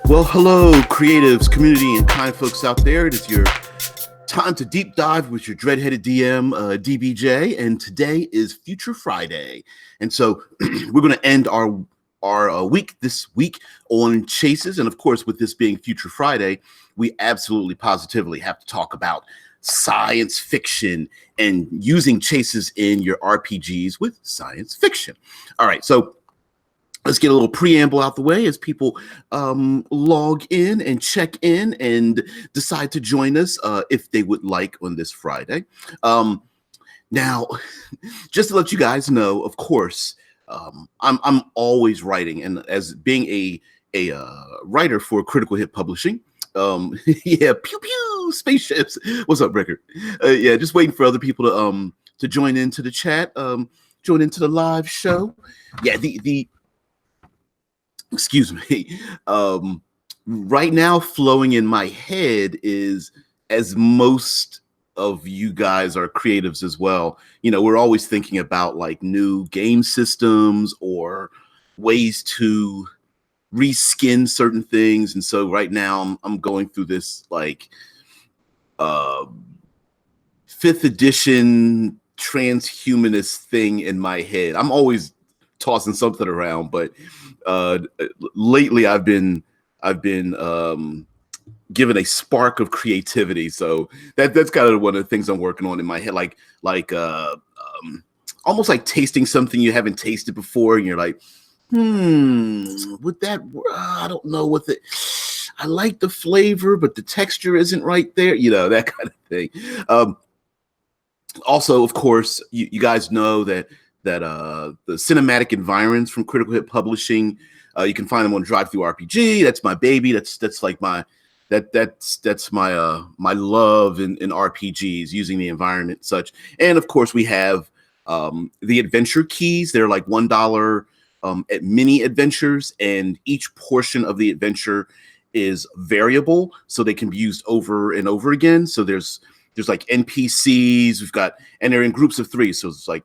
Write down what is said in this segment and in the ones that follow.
Well, hello, creatives, community, and kind folks out there. It is your time to deep dive with your dreadheaded DM, DBJ, and today is Future Friday. And so we're going to end our week this week on chases. And of course, with this being Future Friday, we absolutely positively have to talk about science fiction and using chases in your RPGs with science fiction. All right, so let's get a little preamble out the way as people log in and check in and decide to join us if they would like on this Friday. Now, just to let you guys know, of course, I'm always writing, and as being a writer for Critical Hit Publishing, yeah, pew pew spaceships. What's up, Rickard? Yeah, just waiting for other people to join into the chat, join into the live show. Yeah, the excuse me. Right now, flowing in my head is, as most of you guys are creatives as well, you know, we're always thinking about like new game systems or ways to reskin certain things. And so right now I'm going through this like 5th edition transhumanist thing in my head. I'm always tossing something around, but lately I've been given a spark of creativity, so that's kind of one of the things I'm working on in my head, like almost like tasting something you haven't tasted before, and you're like, would that I don't know what I like the flavor, but the texture isn't right there, you know, that kind of thing. Also, of course, you guys know that the cinematic environments from Critical Hit Publishing, you can find them on Drive Through RPG. That's my baby. That's like my my love in RPGs, using the environment and such. And of course, we have the adventure keys. They're like $1 at mini adventures, and each portion of the adventure is variable, so they can be used over and over again. So there's like NPCs. And they're in groups of 3. So it's like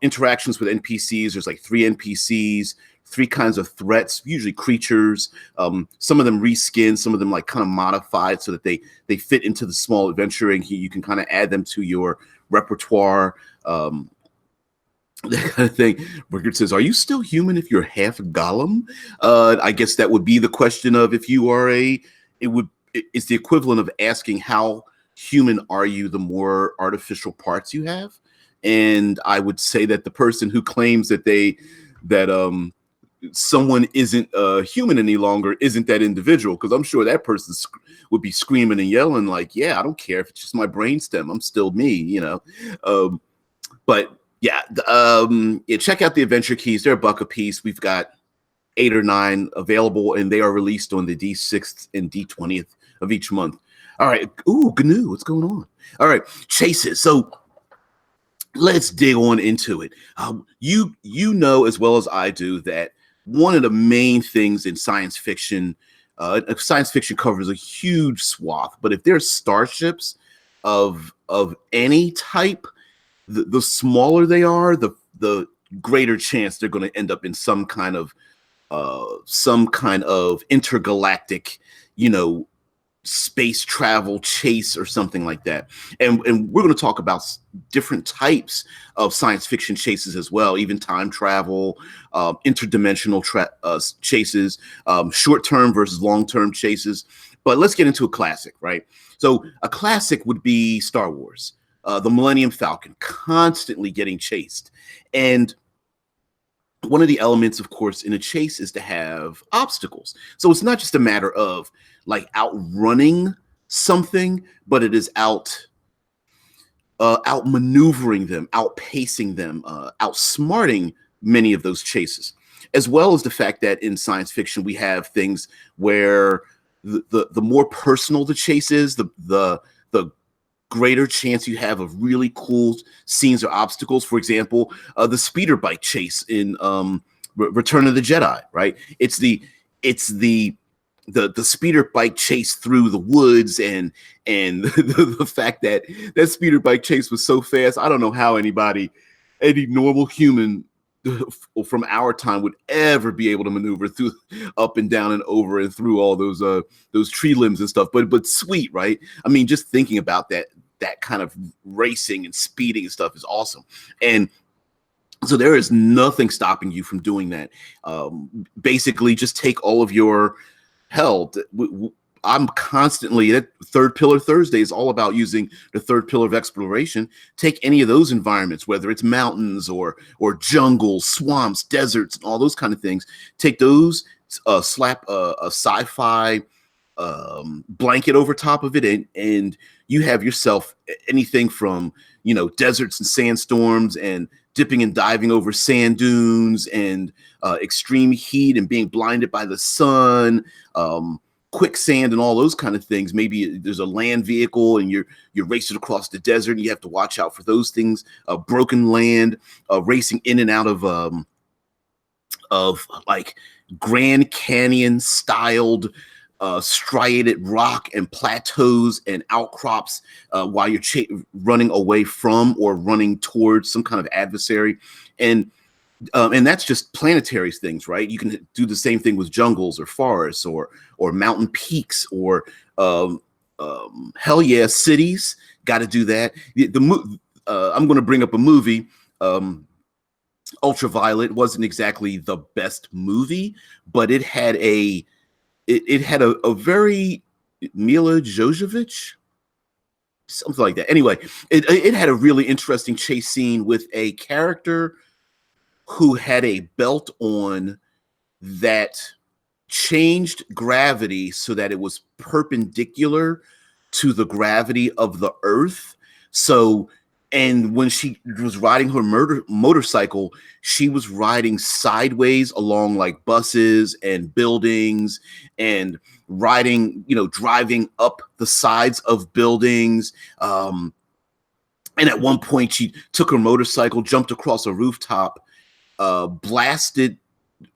interactions with NPCs. There's like 3 NPCs, 3 kinds of threats, usually creatures. Some of them reskin, some of them like kind of modified so that they fit into the small adventure, and you can kind of add them to your repertoire. That kind of thing. Rickard says, "Are you still human if you're half golem?" I guess that would be the question of if you are it's the equivalent of asking how human are you the more artificial parts you have. And I would say that the person who claims that someone isn't human any longer isn't that individual, because I'm sure that person would be screaming and yelling like, yeah, I don't care if it's just my brainstem, I'm still me, you know. But yeah, check out the adventure keys. They're $1 a piece. We've got 8 or 9 available, and they are released on the D6th and D20th of each month. All right. Ooh, GNU, what's going on? All right, chases. So let's dig on into it. You know as well as I do that one of the main things in science fiction covers a huge swath. But if there's starships of any type, the smaller they are, the greater chance they're going to end up in some kind of intergalactic, you know, space travel chase or something like that. And we're going to talk about different types of science fiction chases as well, even time travel, interdimensional chases, short-term versus long-term chases. But let's get into a classic, right? So a classic would be Star Wars, the Millennium Falcon, constantly getting chased. And one of the elements, of course, in a chase is to have obstacles. So it's not just a matter of like outrunning something, but it is outmaneuvering them, outpacing them, outsmarting many of those chases, as well as the fact that in science fiction we have things where the more personal the chase is, the greater chance you have of really cool scenes or obstacles. For example, the speeder bike chase in Return of the Jedi, right? It's the speeder bike chase through the woods, and the fact that speeder bike chase was so fast. I don't know how any normal human from our time would ever be able to maneuver through up and down and over and through all those tree limbs and stuff. But sweet, right? I mean, just thinking about that kind of racing and speeding and stuff is awesome. And so there is nothing stopping you from doing that. Basically, just take all of your hell. I'm constantly that third pillar Thursday is all about using the third pillar of exploration. Take any of those environments, whether it's mountains or jungles, swamps, deserts, and all those kind of things. Take those, slap a sci-fi blanket over top of it, and you have yourself anything from deserts and sandstorms and dipping and diving over sand dunes and extreme heat and being blinded by the sun. Quicksand and all those kind of things. Maybe there's a land vehicle and you're racing across the desert and you have to watch out for those things. Broken land, racing in and out of like Grand Canyon styled striated rock and plateaus and outcrops while you're running away from or running towards some kind of adversary. And that's just planetary things, right? You can do the same thing with jungles or forests or mountain peaks or hell yeah, cities. Got to do that. I'm going to bring up a movie. Ultraviolet wasn't exactly the best movie, but it had a very Mila Jovovich, something like that. Anyway, it had a really interesting chase scene with a character who had a belt on that changed gravity so that it was perpendicular to the gravity of the earth. So, and when she was riding her motorcycle, she was riding sideways along like buses and buildings and riding, driving up the sides of buildings. And at one point she took her motorcycle, jumped across a rooftop,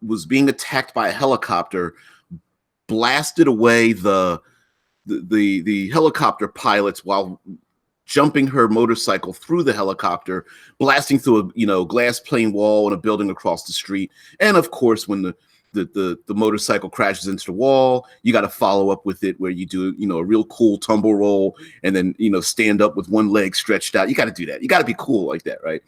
was being attacked by a helicopter, blasted away the helicopter pilots while jumping her motorcycle through the helicopter, blasting through a glass pane wall and a building across the street. And of course, when the motorcycle crashes into the wall, you got to follow up with it where you do a real cool tumble roll and then stand up with one leg stretched out. You got to do that. You got to be cool like that, right?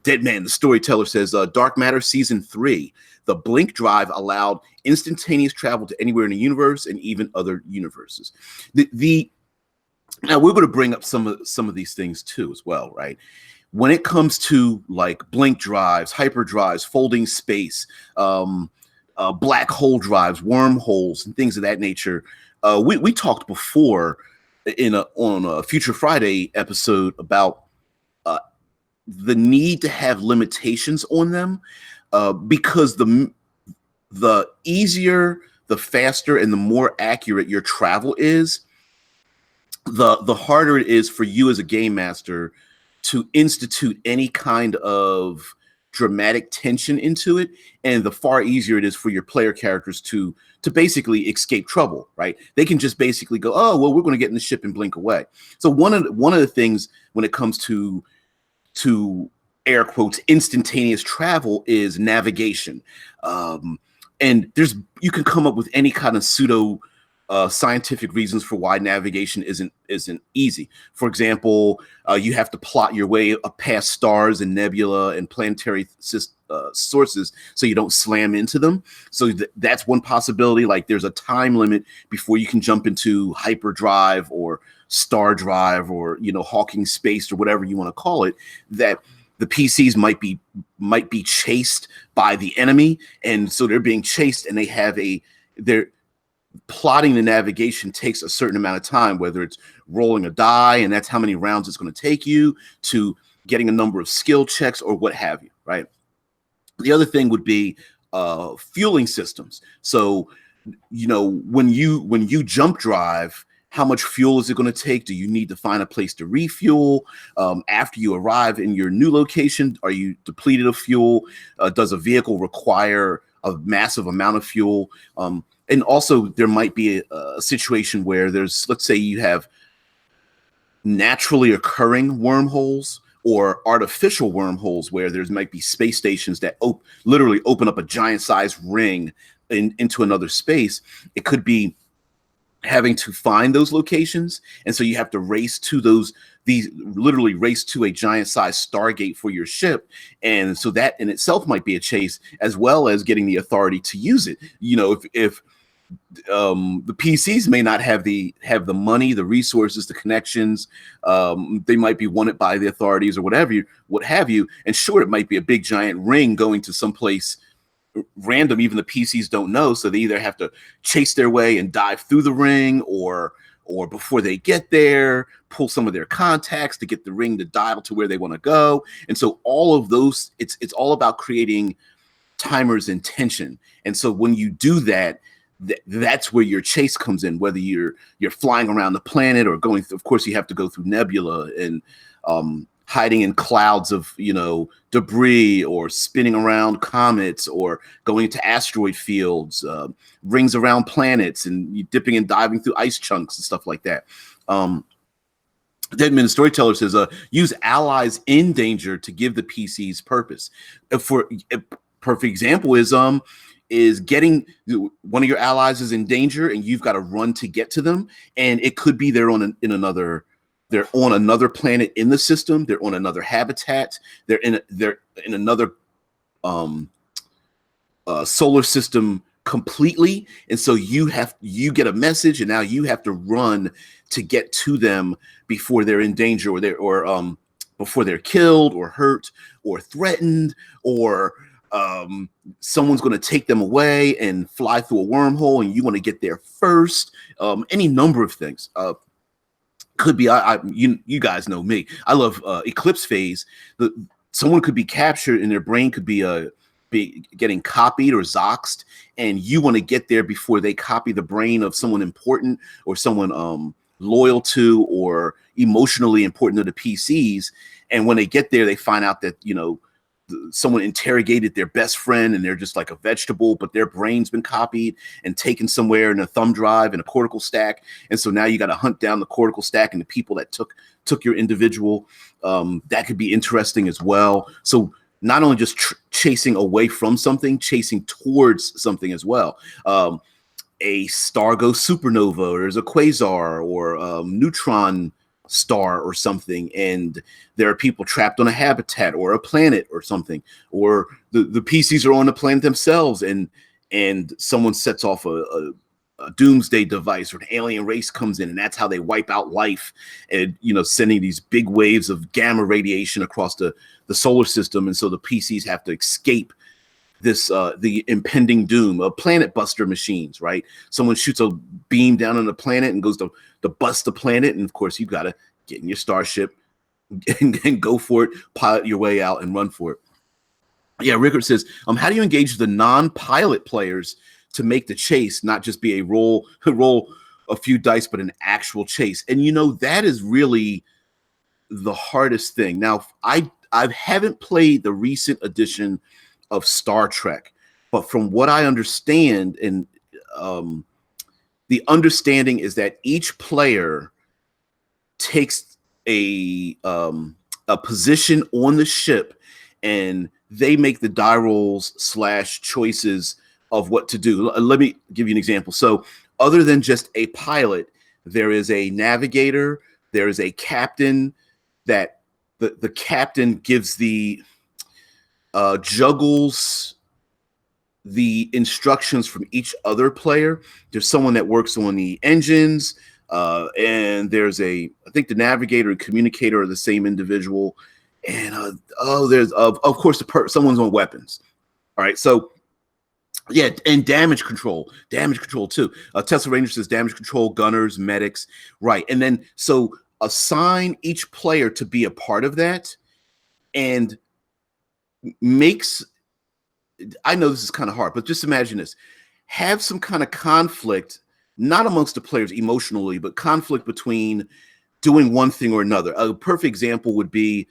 Dead Man, the storyteller, says, Dark Matter Season 3, the blink drive allowed instantaneous travel to anywhere in the universe and even other universes. Now, we're going to bring up some of these things too as well, right? When it comes to like blink drives, hyper drives, folding space, black hole drives, wormholes, and things of that nature, we talked before on a Future Friday episode about the need to have limitations on them, because the easier, the faster, and the more accurate your travel is, the harder it is for you as a game master to institute any kind of dramatic tension into it, and the far easier it is for your player characters to basically escape trouble, right? They can just basically go, oh, well, we're going to get in the ship and blink away. So one of the things when it comes to air quotes instantaneous travel is navigation, and you can come up with any kind of pseudo scientific reasons for why navigation isn't easy. For example, you have to plot your way up past stars and nebula and planetary sources so you don't slam into them. So that's one possibility. Like there's a time limit before you can jump into hyperdrive or star drive or Hawking space or whatever you want to call it, that the PCs might be chased by the enemy, and so they're being chased, and they're plotting the navigation takes a certain amount of time, whether it's rolling a die and that's how many rounds it's going to take you, to getting a number of skill checks or what have you, right? The other thing would be fueling systems. So when you jump drive, how much fuel is it going to take? Do you need to find a place to refuel? After you arrive in your new location, are you depleted of fuel? Does a vehicle require a massive amount of fuel? And also, there might be a situation where let's say you have naturally occurring wormholes or artificial wormholes where there might be space stations that literally open up a giant sized ring into another space. It could be having to find those locations, and so you have to race to literally race to a giant sized stargate for your ship, and so that in itself might be a chase, as well as getting the authority to use it. If the PCs may not have the money, the resources, the connections, they might be wanted by the authorities or what have you, and sure, it might be a big giant ring going to someplace random, even the PCs don't know, so they either have to chase their way and dive through the ring, or before they get there, pull some of their contacts to get the ring to dial to where they want to go. And so all of those, it's all about creating timers and tension. And so when you do that, that's where your chase comes in, whether you're flying around the planet or going through, of course you have to go through nebula and hiding in clouds of debris, or spinning around comets, or going to asteroid fields, rings around planets, and dipping and diving through ice chunks and stuff like that. Deadman Storyteller says, use allies in danger to give the PCs purpose. For a perfect example is getting one of your allies is in danger and you've got to run to get to them, and it could be they're on another planet in the system. They're on another habitat. They're in another solar system completely. And so you get a message, and now you have to run to get to them before they're in danger, or before they're killed or hurt or threatened, or someone's going to take them away and fly through a wormhole, and you want to get there first. Any number of things. Could be you guys know me. I love eclipse phase. Someone could be captured and their brain could be getting copied or zoxed, and you want to get there before they copy the brain of someone important or someone loyal to or emotionally important to the PCs. And when they get there, they find out that someone interrogated their best friend and they're just like a vegetable, but their brain's been copied and taken somewhere in a thumb drive and a cortical stack. And so now you got to hunt down the cortical stack and the people that took your individual. That could be interesting as well. So not only just chasing away from something, chasing towards something as well. A star goes supernova, or there's a quasar or neutron star or something, and there are people trapped on a habitat or a planet or something, or the PCs are on the planet themselves, and someone sets off a doomsday device, or an alien race comes in, and that's how they wipe out life, and sending these big waves of gamma radiation across the solar system. And so the PCs have to escape this the impending doom of planet buster machines, right? Someone shoots a beam down on the planet and goes to bust the planet, and of course you've got to get in your starship and go for it, pilot your way out and run for it. Yeah, Rickard says, how do you engage the non-pilot players to make the chase not just be a roll a few dice, but an actual chase? And that is really the hardest thing. Now, I haven't played the recent edition of Star Trek, but from what I understand, and the understanding is that each player takes a position on the ship, and they make the die rolls / choices of what to do. Let me give you an example. So other than just a pilot, there is a navigator, there is a captain, that the captain gives the juggles the instructions from each other player. There's someone that works on the engines, and there's I think the navigator and communicator are the same individual. And there's of course someone's on weapons. All right, so yeah, and damage control too. Tesla Ranger says damage control, gunners, medics, right? And then so assign each player to be a part of that, and I know this is kind of hard, but just imagine this: have some kind of conflict, not amongst the players emotionally, but conflict between doing one thing or another. A perfect example would be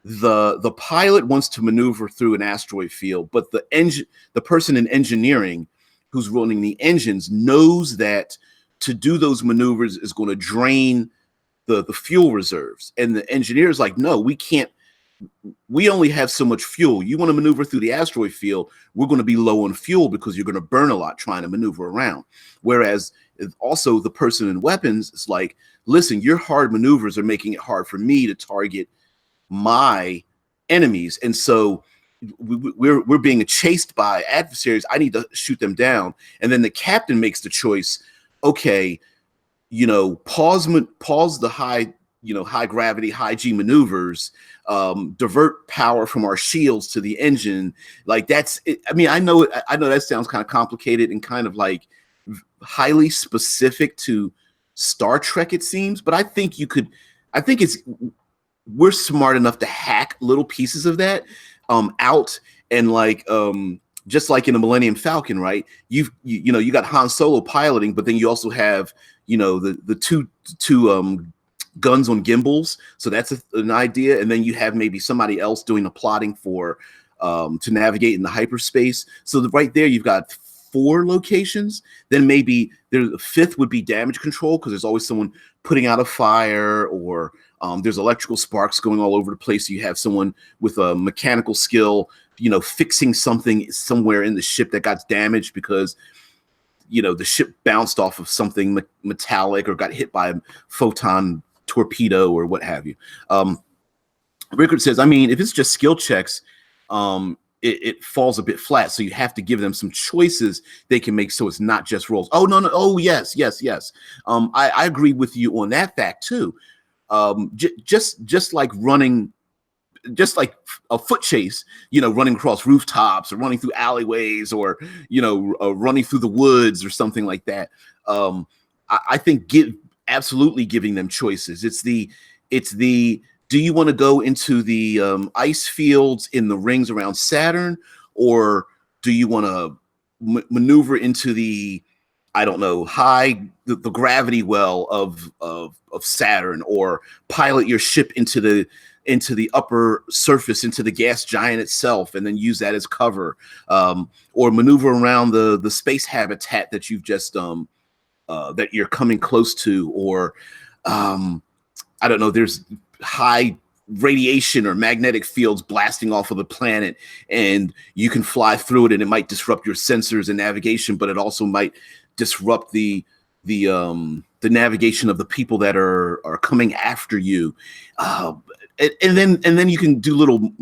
the pilot wants to maneuver through an asteroid field, but the person in engineering who's running the engines knows that to do those maneuvers is going to drain the fuel reserves. And the engineer is like, no, we can't we only have so much fuel. You want to maneuver through the asteroid field, we're going to be low on fuel because you're going to burn a lot trying to maneuver around. Whereas also the person in weapons is like, listen, your hard maneuvers are making it hard for me to target my enemies. And so we're being chased by adversaries. I need to shoot them down. And then the captain makes the choice, okay, pause the high gravity, high G maneuvers, divert power from our shields to the engine. Like that's it. I mean, I know that sounds kind of complicated and kind of like highly specific to Star Trek, it seems, but I think we're smart enough to hack little pieces of that out, and just like in the Millennium Falcon, right? You got Han Solo piloting, but then you also have the two guns on gimbals, so that's an idea, and then you have maybe somebody else doing the plotting for to navigate in the hyperspace. So right there, you've got 4 locations. Then maybe the 5th would be damage control, because there's always someone putting out a fire, or there's electrical sparks going all over the place. So you have someone with a mechanical skill, fixing something somewhere in the ship that got damaged because the ship bounced off of something metallic or got hit by a photon torpedo or what have you. Rickard says, I mean, if it's just skill checks, it falls a bit flat. So you have to give them some choices they can make, so it's not just rolls. Oh, no. Oh, yes. I agree with you on that fact too. Just like running, just like a foot chase, running across rooftops or running through alleyways, or running through the woods or something like that. I think absolutely giving them choices. It's the do you want to go into the ice fields in the rings around Saturn, or do you want to maneuver into the, I don't know, the gravity well of Saturn, or pilot your ship into the upper surface, into the gas giant itself, and then use that as cover, or maneuver around the space habitat that you've just that you're coming close to, or I don't know, there's high radiation or magnetic fields blasting off of the planet, and you can fly through it, and it might disrupt your sensors and navigation, but it also might disrupt the navigation of the people that are coming after you, and then you can do little,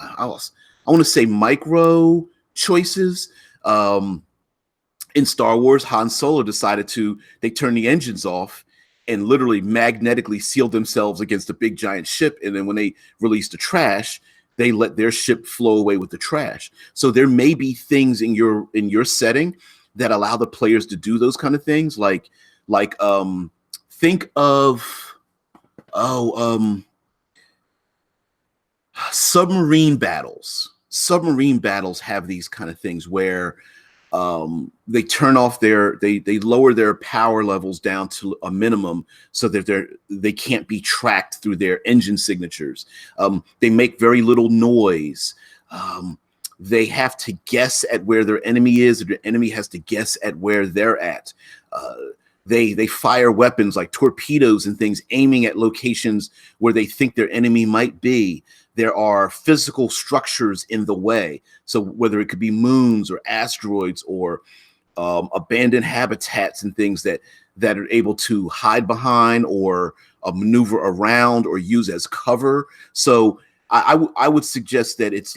I want to say, micro choices. In Star Wars, Han Solo decided they turned the engines off and literally magnetically sealed themselves against a big giant ship. And then when they released the trash, they let their ship flow away with the trash. So there may be things in your setting that allow the players to do those kind of things. Like think of, submarine battles. Submarine battles have these kind of things where they turn off they lower their power levels down to a minimum so that they can't be tracked through their engine signatures. They make very little noise. They have to guess at where their enemy is, or their enemy has to guess at where they're at. They fire weapons like torpedoes and things, aiming at locations where they think their enemy might be. There are physical structures in the way. So whether it could be moons or asteroids or abandoned habitats and things that are able to hide behind, or maneuver around, or use as cover. So I would suggest that it's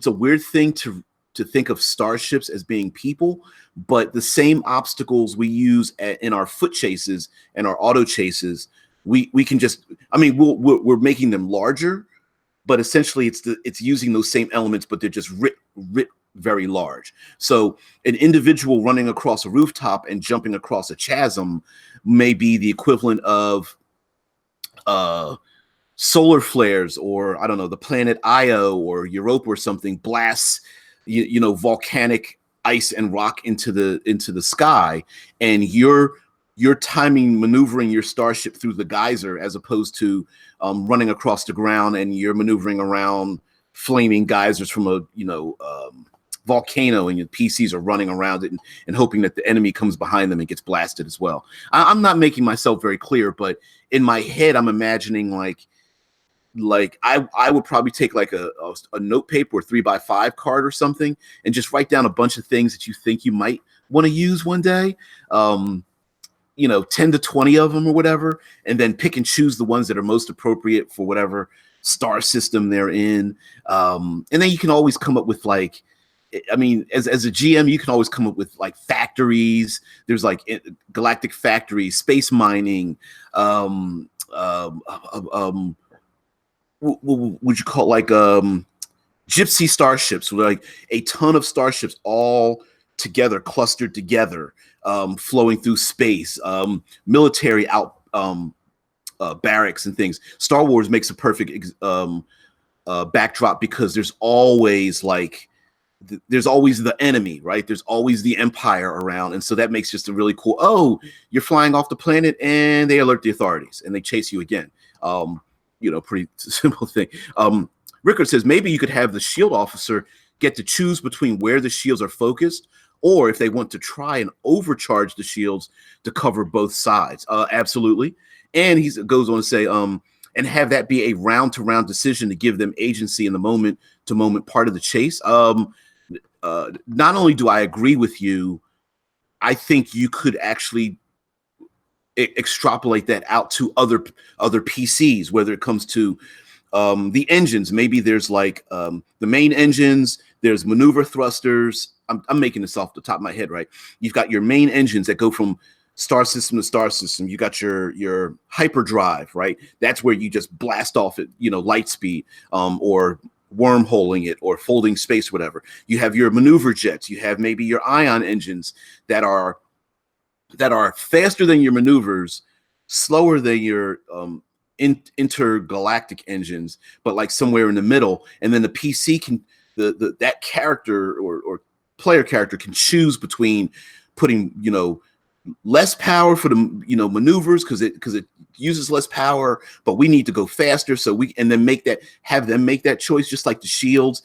a weird thing to think of starships as being people, but the same obstacles we use in our foot chases and our auto chases, we can just, I mean, we're making them larger, but essentially it's using those same elements, but they're just writ very large. So an individual running across a rooftop and jumping across a chasm may be the equivalent of solar flares, or I don't know, the planet Io or Europa or something blasts volcanic ice and rock into the sky, and you're maneuvering your starship through the geyser, as opposed to running across the ground and you're maneuvering around flaming geysers from a volcano, and your PCs are running around it and hoping that the enemy comes behind them and gets blasted as well. I'm not making myself very clear, but in my head I'm imagining like like I would probably take like a note paper or 3x5 card or something and just write down a bunch of things that you think you might want to use one day. 10 to 20 of them or whatever, and then pick and choose the ones that are most appropriate for whatever star system they're in. And then you can always come up with like, I mean, as a GM, you can always come up with like factories. There's like galactic factories, space mining, what would you call it? Like gypsy starships, with like a ton of starships all together, clustered together, flowing through space, military out barracks and things. Star Wars makes a perfect backdrop because there's always like there's always the enemy, right? There's always the Empire around, and so that makes just a really cool. Oh, you're flying off the planet, and they alert the authorities, and they chase you again. Pretty simple thing. Rickard says maybe you could have the shield officer get to choose between where the shields are focused, or if they want to try and overcharge the shields to cover both sides. Absolutely. And he goes on to say, and have that be a round-to-round decision to give them agency in the moment-to-moment part of the chase. Not only do I agree with you, I think you could actually extrapolate that out to other PCs, whether it comes to the engines. Maybe there's like the main engines, there's maneuver thrusters. I'm making this off the top of my head, right? You've got your main engines that go from star system to star system. You got your hyperdrive, right? That's where you just blast off at light speed, or wormholing it, or folding space, whatever. You have your maneuver jets. You have maybe your ion engines that are faster than your maneuvers, slower than your intergalactic engines, but like somewhere in the middle. And then the PC can that character or player character can choose between putting less power for the maneuvers because it uses less power, but we need to go faster, so and then have them make that choice, just like the shields.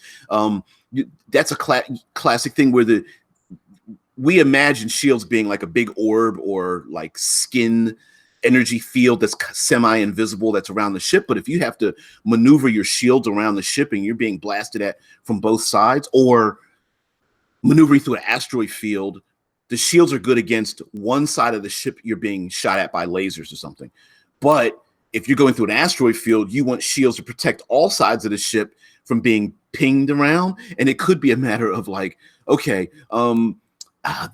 That's a classic thing where we imagine shields being like a big orb or like skin energy field that's semi-invisible that's around the ship. But if you have to maneuver your shields around the ship and you're being blasted at from both sides, or maneuvering through an asteroid field, the shields are good against one side of the ship you're being shot at by lasers or something. But if you're going through an asteroid field, you want shields to protect all sides of the ship from being pinged around. And it could be a matter of like, okay,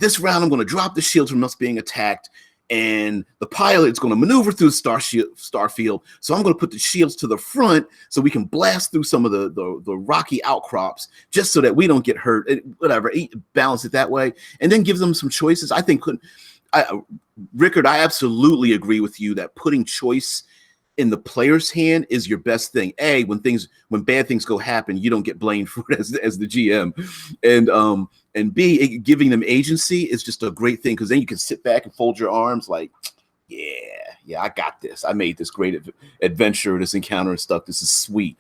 this round I'm going to drop the shields from us being attacked, and the pilot's going to maneuver through the star field. So I'm going to put the shields to the front so we can blast through some of the rocky outcrops, just so that we don't get hurt. Whatever, balance it that way, and then give them some choices. I think, Rickard, I absolutely agree with you that putting choice in the player's hand is your best thing. A, when bad things happen, you don't get blamed for it as the GM, and B, giving them agency is just a great thing, because then you can sit back and fold your arms like, yeah, I got this. I made this great adventure, this encounter and stuff. This is sweet.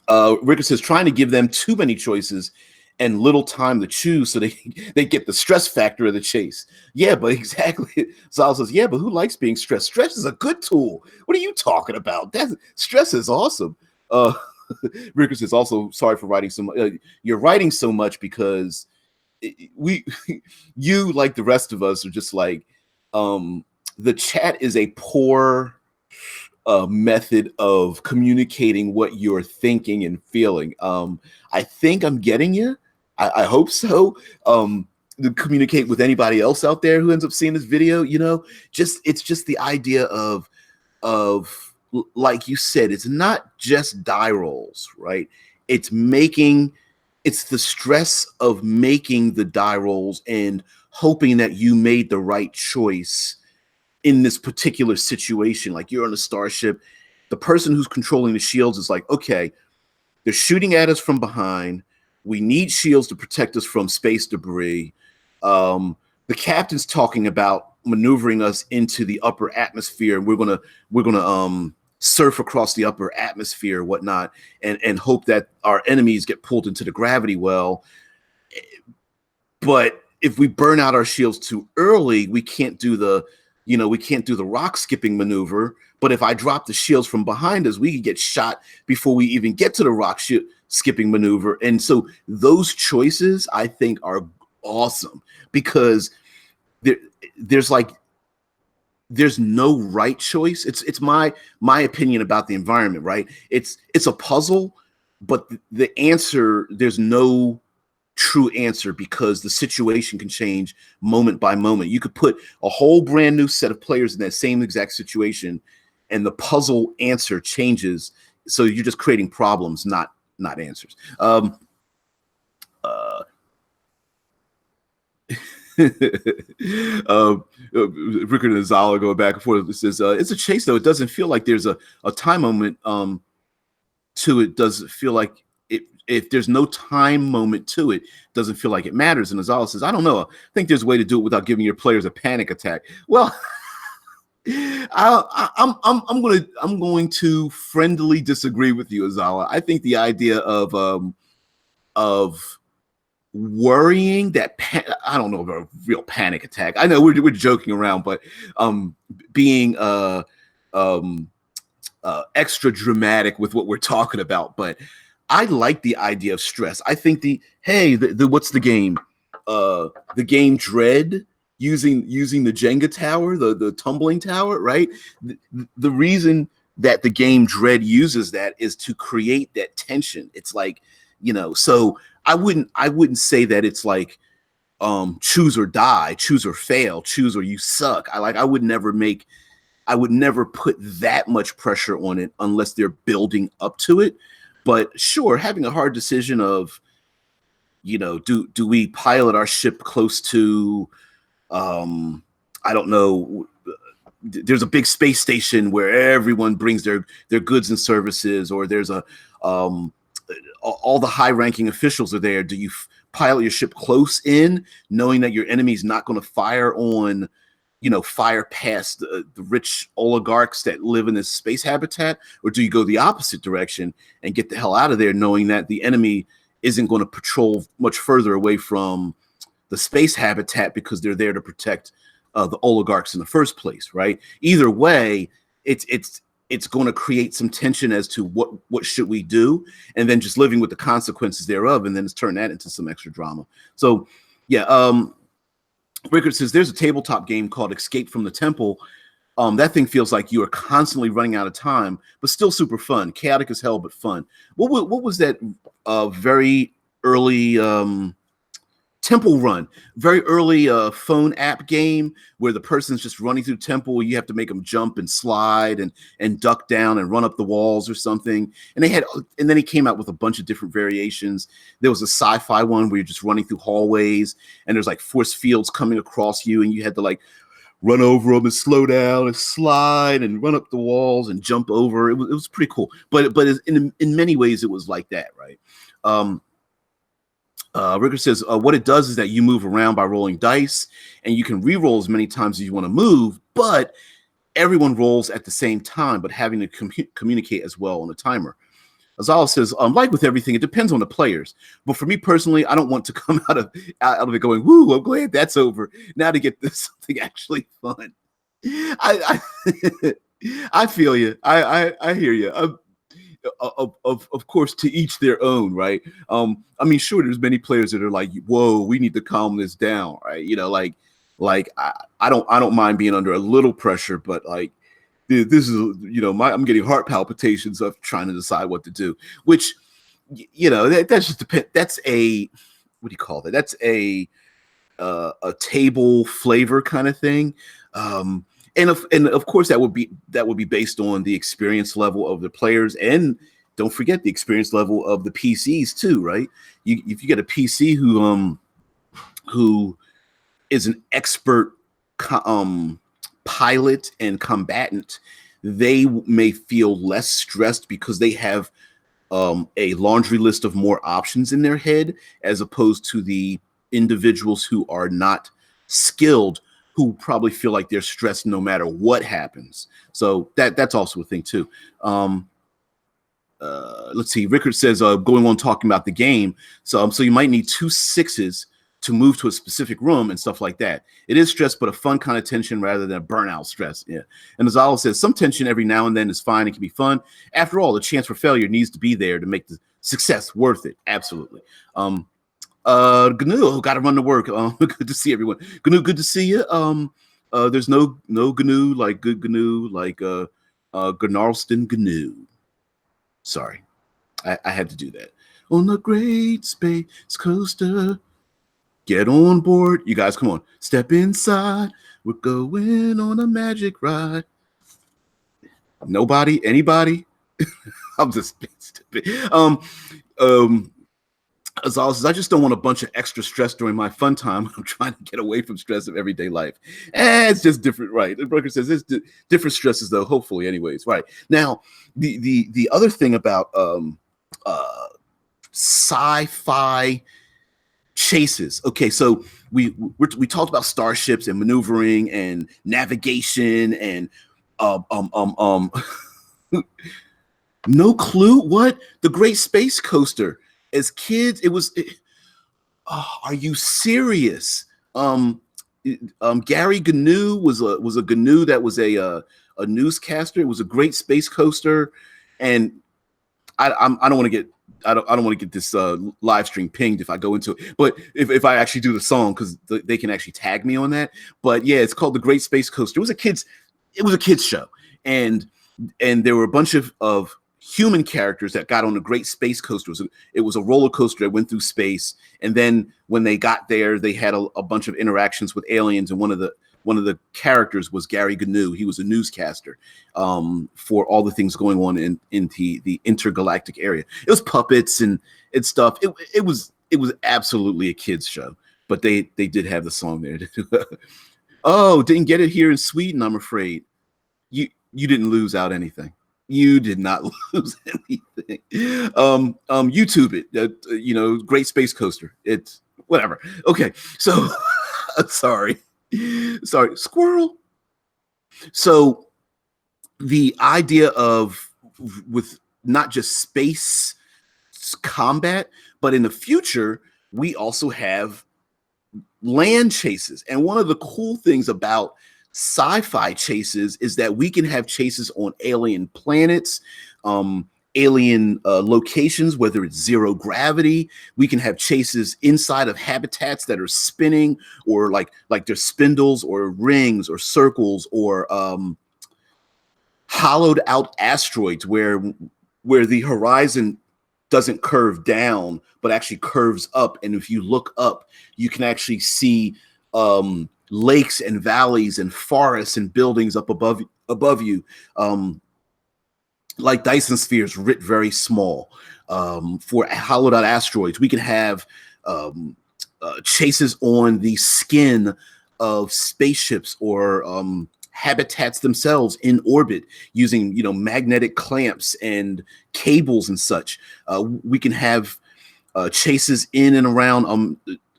Rickard says trying to give them too many choices and little time to choose, so they get the stress factor of the chase. Yeah, but exactly. Sal says, yeah, but who likes being stressed? Stress is a good tool. What are you talking about? Stress is awesome. Rickard says also, sorry for writing so much. You're writing so much because you, like the rest of us, are just like, the chat is a poor method of communicating what you're thinking and feeling. I think I'm getting you. I hope so. To communicate with anybody else out there who ends up seeing this video, it's just the idea of like you said, it's not just die rolls, right? It's the stress of making the die rolls and hoping that you made the right choice in this particular situation. Like, you're on a starship, the person who's controlling the shields is like, okay, they're shooting at us from behind. We need shields to protect us from space debris. The captain's talking about maneuvering us into the upper atmosphere, and we're gonna surf across the upper atmosphere, whatnot, and hope that our enemies get pulled into the gravity well. But if we burn out our shields too early, we can't do the we can't do the rock skipping maneuver, but if I drop the shields from behind us, we could get shot before we even get to the rock skipping maneuver. And so those choices, I think, are awesome because there's no right choice. It's my opinion about the environment, right? It's a puzzle, but the answer, there's no true answer because the situation can change moment by moment. You could put a whole brand new set of players in that same exact situation and the puzzle answer changes. So you're just creating problems, not answers. Rickard and Zala going back and forth. It says it's a chase though. It doesn't feel like there's a time moment to it. Does it feel like if there's no time moment to it, doesn't feel like it matters? And Azala says, I don't know. I think there's a way to do it without giving your players a panic attack. Well, I'm going to friendly disagree with you, Azala. I think the idea of worrying that I don't know about a real panic attack. I know we're joking around, but being extra dramatic with what we're talking about. But I like the idea of stress. I think what's the game? The game Dread, using the Jenga tower, the tumbling tower, right? The reason that the game Dread uses that is to create that tension. It's like, so I wouldn't say that it's like choose or die, choose or fail, choose or you suck. I would never put that much pressure on it unless they're building up to it. But sure, having a hard decision of, do we pilot our ship close to, I don't know, there's a big space station where everyone brings their goods and services, or there's all the high-ranking officials are there. Do you pilot your ship close in, knowing that your enemy's not going to fire past the rich oligarchs that live in this space habitat? Or do you go the opposite direction and get the hell out of there, knowing that the enemy isn't going to patrol much further away from the space habitat because they're there to protect the oligarchs in the first place, right? Either way, it's going to create some tension as to what should we do, and then just living with the consequences thereof, and then it's turn that into some extra drama. So yeah, Rickard says there's a tabletop game called Escape from the Temple. That thing feels like you are constantly running out of time, but still super fun. Chaotic as hell, but fun. What was that very early Temple Run? Very early phone app game where the person's just running through temple. You have to make them jump and slide and duck down and run up the walls or something. And then he came out with a bunch of different variations. There was a sci-fi one where you're just running through hallways and there's like force fields coming across you, and you had to like run over them and slow down and slide and run up the walls and jump over. It was pretty cool. But in many ways it was like that, right? Rickard says what it does is that you move around by rolling dice, and you can re-roll as many times as you want to move, but everyone rolls at the same time, but having to communicate as well on a timer. Azal says, like with everything, it depends on the players. But for me personally, I don't want to come out of it going, woo, I'm glad that's over. Now to get this something actually fun. I feel you. I hear you. Of course, to each their own, right? I mean, sure, there's many players that are like, whoa, we need to calm this down, right? I don't mind being under a little pressure, but like this is, I'm getting heart palpitations of trying to decide what to do, which, that's just depend. That's a, what do you call that? That's a table flavor kind of thing. And of course that would be based on the experience level of the players, and don't forget the experience level of the PCs too, right? If you get a PC who is an expert pilot and combatant, they may feel less stressed because they have a laundry list of more options in their head, as opposed to the individuals who are not skilled, who probably feel like they're stressed no matter what happens. So that's also a thing too. Let's see. Rickard says, going on talking about the game. So you might need 2 6s to move to a specific room and stuff like that. It is stress, but a fun kind of tension rather than a burnout stress. Yeah. And as Olive says, some tension every now and then is fine and can be fun. After all, the chance for failure needs to be there to make the success worth it. Absolutely. GNU, got to run to work. Good to see everyone. GNU, good to see you. There's no GNU like good GNU like Gnarlston GNU. Sorry, I had to do that. On the Great Space Coaster, get on board. You guys, come on, step inside. We're going on a magic ride. Nobody, anybody? I'm just being stupid. As always, I just don't want a bunch of extra stress during my fun time. I'm trying to get away from stress of everyday life. It's just different, right? The broker says it's different stresses, though. Hopefully, anyways, right? Now, the other thing about sci-fi chases. Okay, so we talked about starships and maneuvering and navigation and no clue what the Great Space Coaster. As kids, are you serious? Gary GNU was a GNU that was a newscaster. It was a great space coaster, and I don't want to get this live stream pinged if I go into it. But if I actually do the song, because they can actually tag me on that. But yeah, it's called the Great Space Coaster. It was a kids show, and there were a bunch of human characters that got on the Great Space Coaster. It was a roller coaster that went through space, and then when they got there, they had a bunch of interactions with aliens, and one of the characters was Gary GNU. He was a newscaster for all the things going on in the intergalactic area. It was puppets and stuff. It was absolutely a kids show, but they did have the song there. Oh, didn't get it here in Sweden, I'm afraid. You didn't lose out anything. You did not lose anything. YouTube it. Great Space Coaster. It's whatever. Okay, so sorry, squirrel. So the idea of with not just space combat, but in the future we also have land chases. And one of the cool things about sci-fi chases is that we can have chases on alien planets, alien locations, whether it's zero gravity. We can have chases inside of habitats that are spinning, or like there's spindles or rings or circles, or hollowed out asteroids where the horizon doesn't curve down but actually curves up, and if you look up you can actually see lakes and valleys and forests and buildings up above you, like Dyson spheres writ very small. For hollowed out asteroids, we can have chases on the skin of spaceships or habitats themselves in orbit using magnetic clamps and cables and such. We can have chases in and around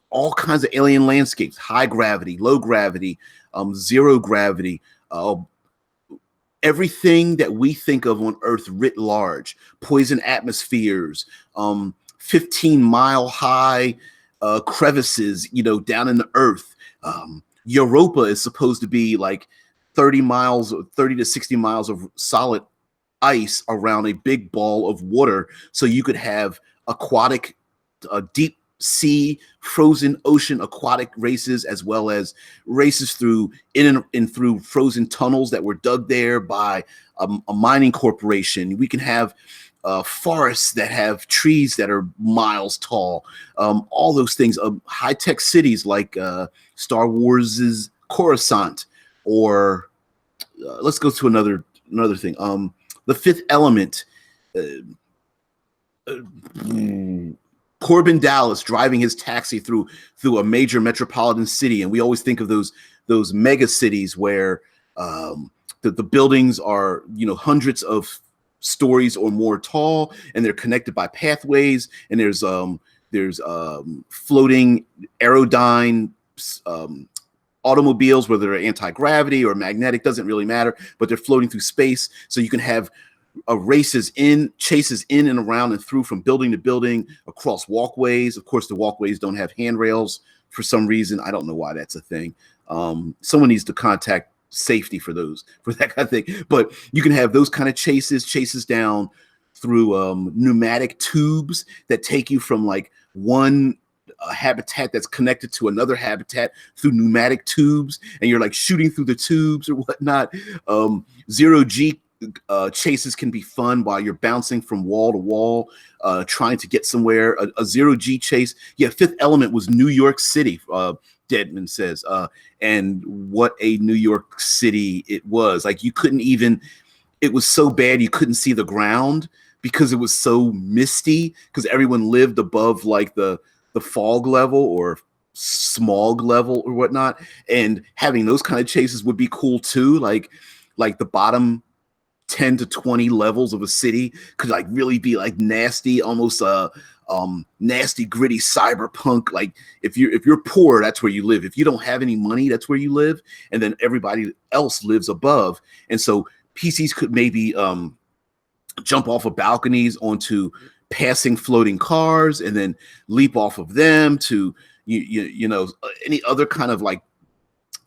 all kinds of alien landscapes: high gravity, low gravity, zero gravity, everything that we think of on Earth writ large, poison atmospheres, 15-mile high crevices, down in the Earth. Europa is supposed to be like 30 to 60 miles of solid ice around a big ball of water. So you could have aquatic, deep sea, frozen ocean aquatic races, as well as races through through frozen tunnels that were dug there by a mining corporation. We can have forests that have trees that are miles tall, all those things. High-tech cities like Star Wars's Coruscant, or let's go to another thing. The Fifth Element. Corbin Dallas driving his taxi through a major metropolitan city, and we always think of those mega cities where the buildings are hundreds of stories or more tall, and they're connected by pathways, and there's floating aerodyne automobiles, whether they're anti-gravity or magnetic, doesn't really matter, but they're floating through space. So you can have chases in and around and through, from building to building, across walkways. Of course, the walkways don't have handrails for some reason. I don't know why that's a thing. Someone needs to contact safety for that kind of thing. But you can have those kind of chases down through pneumatic tubes that take you from like one habitat that's connected to another habitat through pneumatic tubes, and you're like shooting through the tubes or whatnot. Zero G chases can be fun while you're bouncing from wall to wall, trying to get somewhere. A zero G chase. Yeah, Fifth Element was New York City. Deadman says, and what a New York City it was. Like you couldn't even. It was so bad you couldn't see the ground because it was so misty. Because everyone lived above like the fog level or smog level or whatnot, and having those kind of chases would be cool too. Like the bottom 10 to 20 levels of a city could like really be like nasty, almost nasty, gritty cyberpunk. Like if you're poor, that's where you live. If you don't have any money, that's where you live, and then everybody else lives above. And so PCs could maybe jump off of balconies onto passing floating cars and then leap off of them to you know any other kind of like,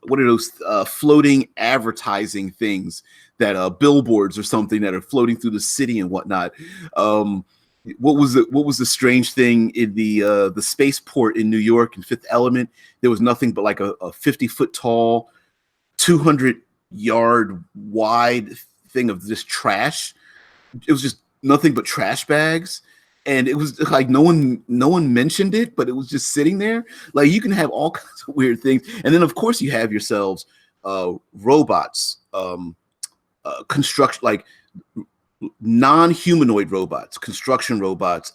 what are those floating advertising things that billboards or something that are floating through the city and whatnot. What was the strange thing in the spaceport in New York in Fifth Element? There was nothing but like a 50-foot tall, 200-yard wide thing of this trash. It was just nothing but trash bags. And it was like no one mentioned it, but it was just sitting there. Like you can have all kinds of weird things. And then of course you have yourselves robots, construction, like non-humanoid robots, construction robots,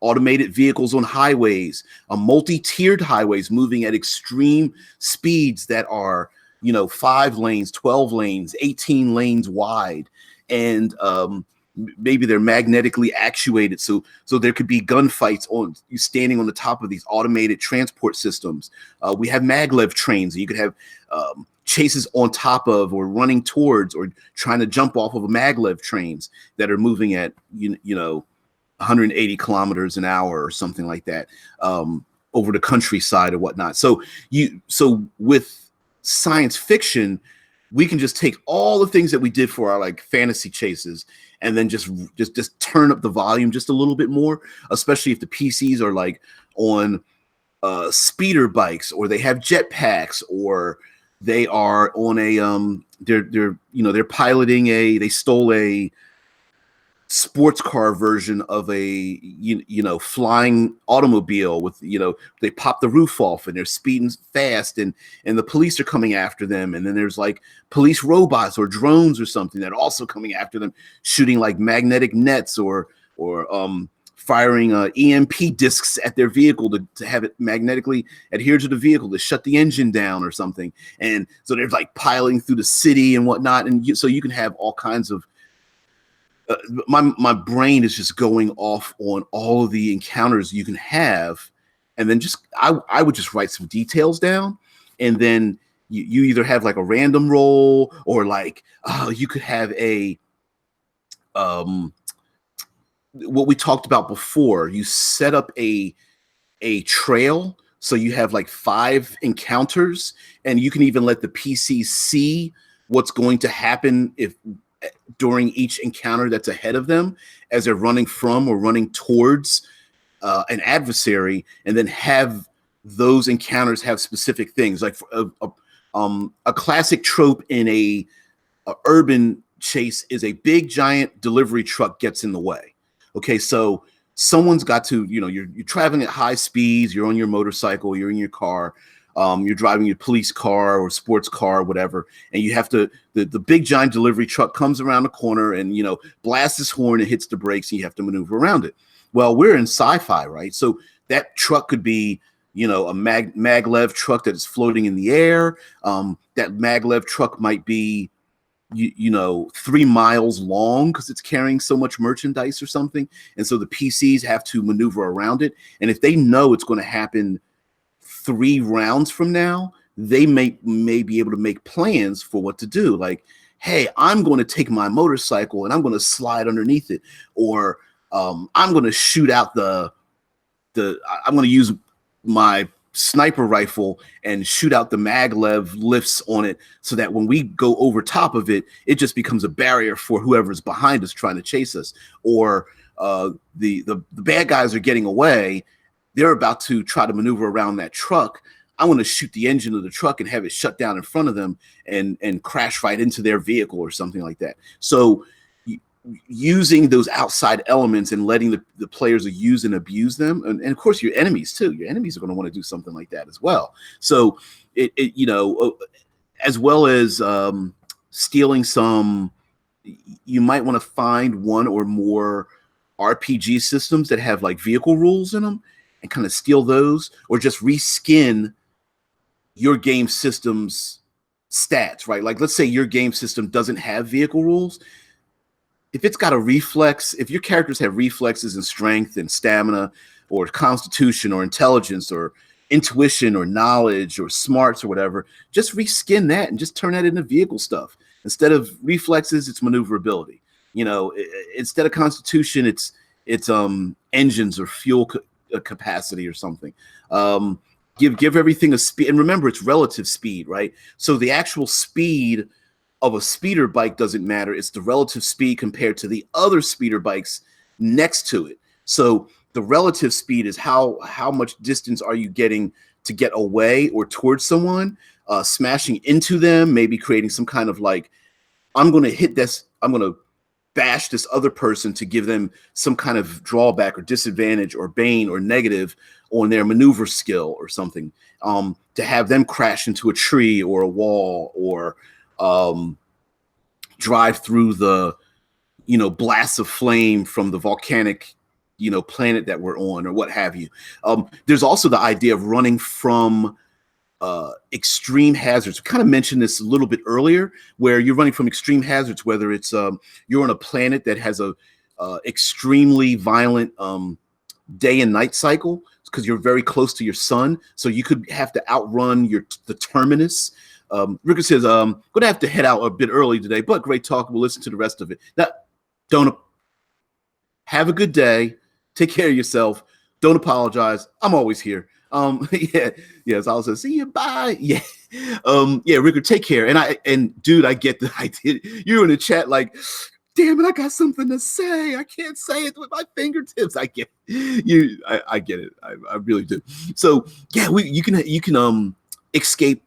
automated vehicles on highways, multi-tiered highways moving at extreme speeds that are, 5 lanes, 12 lanes, 18 lanes wide. And maybe they're magnetically actuated, so there could be gunfights on you standing on the top of these automated transport systems. We have maglev trains, and you could have chases on top of or running towards or trying to jump off of a maglev trains that are moving at 180 kilometers an hour or something like that, over the countryside or whatnot. So with science fiction, we can just take all the things that we did for our like fantasy chases and then just turn up the volume just a little bit more, especially if the PCs are like on speeder bikes, or they have jetpacks, or they are on a they're piloting they stole a sports car version of a flying automobile with they pop the roof off and they're speeding fast, and the police are coming after them, and then there's like police robots or drones or something that are also coming after them, shooting like magnetic nets or firing EMP discs at their vehicle to have it magnetically adhere to the vehicle to shut the engine down or something. And so they're like piling through the city and whatnot, and so you can have all kinds of my brain is just going off on all of the encounters you can have, and then just I would just write some details down, and then you either have like a random roll, or like you could have a what we talked about before. You set up a trail, so you have like 5 encounters, and you can even let the PC see what's going to happen during each encounter that's ahead of them as they're running from or running towards an adversary, and then have those encounters have specific things. Like a classic trope in a urban chase is a big giant delivery truck gets in the way. Okay, so someone's got to, you're traveling at high speeds, you're on your motorcycle, you're in your car, you're driving your police car or sports car or whatever, and you have to, the big giant delivery truck comes around the corner and, blasts his horn and hits the brakes, and you have to maneuver around it. Well, we're in sci-fi, right? So that truck could be, a maglev truck that is floating in the air. That maglev truck might be, 3 miles long because it's carrying so much merchandise or something. And so the PCs have to maneuver around it. And if they know it's going to happen 3 rounds from now, they may be able to make plans for what to do. Like, hey, I'm going to take my motorcycle and I'm going to slide underneath it, or I'm going to shoot out I'm going to use my sniper rifle and shoot out the maglev lifts on it, so that when we go over top of it, it just becomes a barrier for whoever's behind us trying to chase us. Or the bad guys are getting away, they're about to try to maneuver around that truck. I want to shoot the engine of the truck and have it shut down in front of them and crash right into their vehicle or something like that. So using those outside elements and letting the players use and abuse them, and of course your enemies too. Your enemies are going to want to do something like that as well. So it as well as stealing some, you might want to find one or more RPG systems that have like vehicle rules in them and kind of steal those, or just reskin your game system's stats, right? Like let's say your game system doesn't have vehicle rules. If it's got a reflex, if your characters have reflexes and strength and stamina or constitution or intelligence or intuition or knowledge or smarts or whatever, just reskin that and just turn that into vehicle stuff. Instead of reflexes, it's maneuverability. Instead of constitution, it's engines or fuel capacity or something. Give everything a speed, and remember it's relative speed, right? So the actual speed of a speeder bike doesn't matter. It's the relative speed compared to the other speeder bikes next to it. So the relative speed is how much distance are you getting to get away or towards someone, smashing into them, maybe creating some kind of like, I'm going to hit this, I'm going to bash this other person to give them some kind of drawback or disadvantage or bane or negative on their maneuver skill or something, to have them crash into a tree or a wall, or drive through the blasts of flame from the volcanic planet that we're on, or what have you. There's also the idea of running from extreme hazards. We kind of mentioned this a little bit earlier, where you're running from extreme hazards, whether it's you're on a planet that has a extremely violent day and night cycle because you're very close to your sun, so you could have to outrun the terminus. Ricker says, going to have to head out a bit early today, but great talk. We'll listen to the rest of it. Now, don't have a good day. Take care of yourself. Don't apologize. I'm always here. Yes, I was gonna see you. Bye. Yeah, Ricker, take care. And dude, I get the idea. You're in the chat like, damn it, I got something to say. I can't say it with my fingertips. I get you. I get it. I really do. So yeah, you can escape